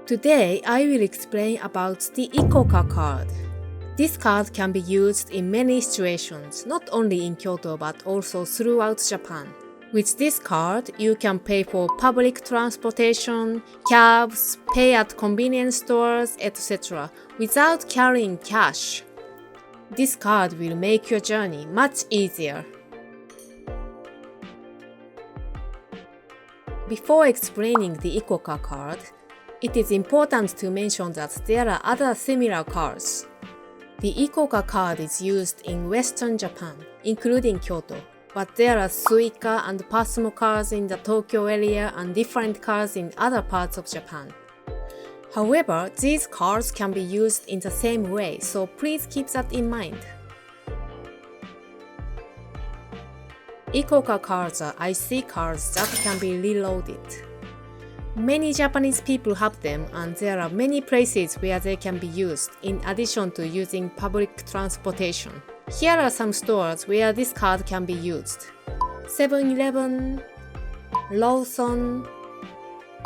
Today, I will explain about the ICOCA card. This card can be used in many situations, not only in Kyoto but also throughout Japan. With this card, you can pay for public transportation, cabs, pay at convenience stores, etc. without carrying cash. This card will make your journey much easier. Before explaining the ICOCA card, it is important to mention that there are other similar cards. The ICOCA card is used in Western Japan, including Kyoto, but there are Suica and Pasmo cards in the Tokyo area and different cards in other parts of Japan. However, these cards can be used in the same way, so please keep that in mind. ICOCA cards are IC cards that can be reloaded. Many Japanese people have them, and there are many places where they can be used, in addition to using public transportation. Here are some stores where this card can be used: 7-Eleven, Lawson,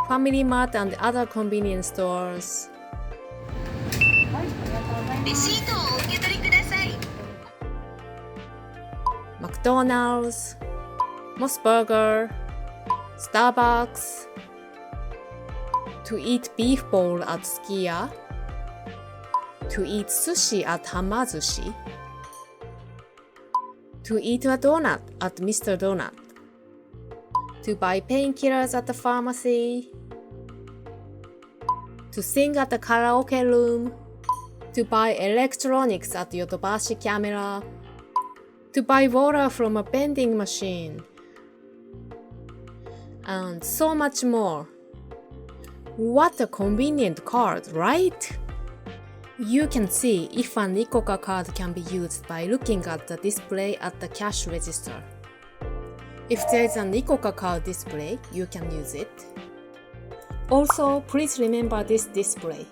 Family Mart and other convenience stores. レシートをお受け取りください。 McDonald's, Moss Burger, Starbucks. To eat beef bowl at Skiya, to eat sushi at Hamazushi, to eat a donut at Mr. Donut, to buy painkillers at the pharmacy, to sing at the karaoke room, to buy electronics at Yodobashi camera, to buy water from a vending machine, and so much more. What a convenient card, right? You can see if an ICOCA card can be used by looking at the display at the cash register. If there is an ICOCA card display, you can use it. Also, please remember this display.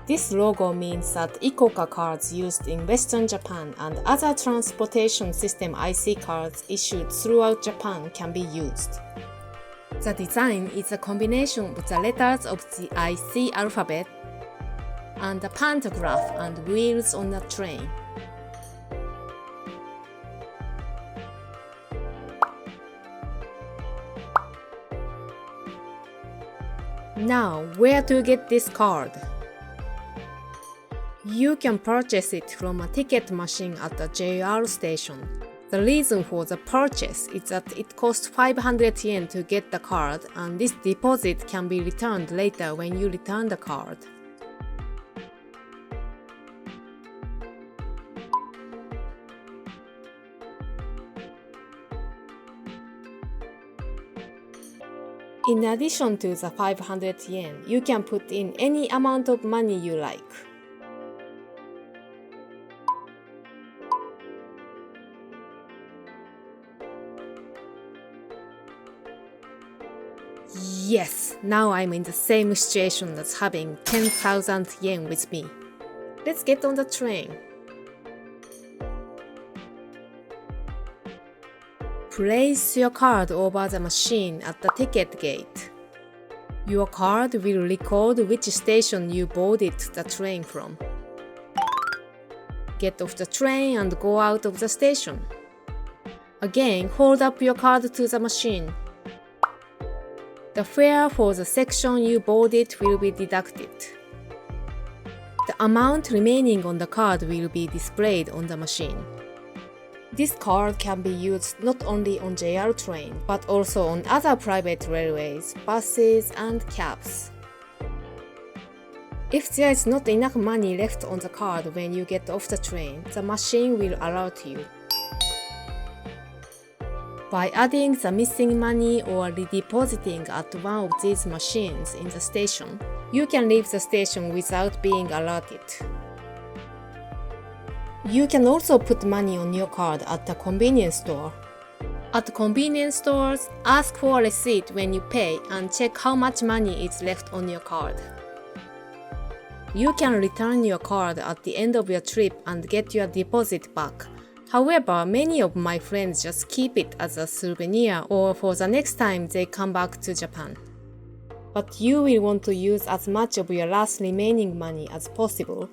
This logo means that ICOCA cards used in Western Japan and other transportation system IC cards issued throughout Japan can be used. The design is a combination of the letters of the IC alphabet and a pantograph and wheels on a train. Now, where to get this card? You can purchase it from a ticket machine at the JR station. The reason for the purchase is that it costs 500 yen to get the card, and this deposit can be returned later when you return the card. In addition to the 500 yen, you can put in any amount of money you like. Yes, now I'm in the same situation as having 10,000 yen with me. Let's get on the train. Place your card over the machine at the ticket gate. Your card will record which station you boarded the train from. Get off the train and go out of the station. Again, hold up your card to the machine. The fare for the section you boarded will be deducted. The amount remaining on the card will be displayed on the machine. This card can be used not only on JR train, but also on other private railways, buses, and cabs. If there is not enough money left on the card when you get off the train, the machine will alert you. By adding the missing money or redepositing at one of these machines in the station, you can leave the station without being alerted. You can also put money on your card at the convenience store. At convenience stores, ask for a receipt when you pay and check how much money is left on your card. You can return your card at the end of your trip and get your deposit back. However, many of my friends just keep it as a souvenir or for the next time they come back to Japan. but you will want to use as much of your last remaining money as possible.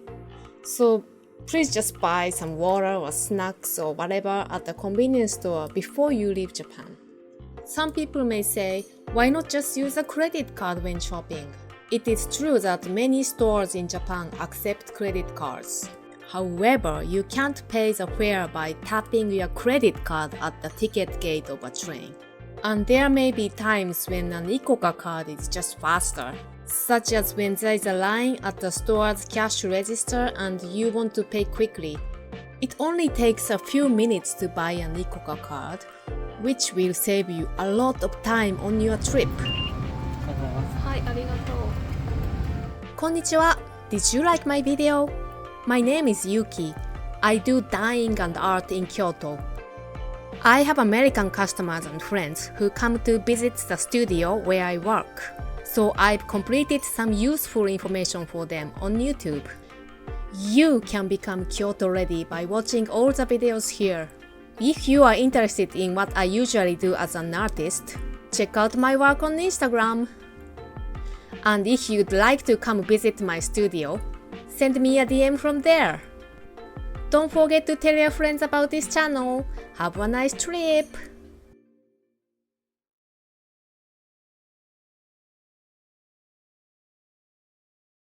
So please just buy some water or snacks or whatever at the convenience store before you leave Japan. Some people may say, why not just use a credit card when shopping? It is true that many stores in Japan accept credit cards. However, you can't pay the fare by tapping your credit card at the ticket gate of a train. And there may be times when an ICOCA card is just faster, such as when there is a line at the store's cash register and you want to pay quickly. It only takes a few minutes to buy an ICOCA card, which will save you a lot of time on your trip. はい、ありがとう。こんにちは。Did you like my video? My name is Yuki. I do dyeing and art in Kyoto. I have American customers and friends who come to visit the studio where I work. So I've completed some useful information for them on YouTube. You can become Kyoto ready by watching all the videos here. If you are interested in what I usually do as an artist, check out my work on Instagram. And if you'd like to come visit my studio, send me a DM from there. Don't forget to tell your friends about this channel. Have a nice trip!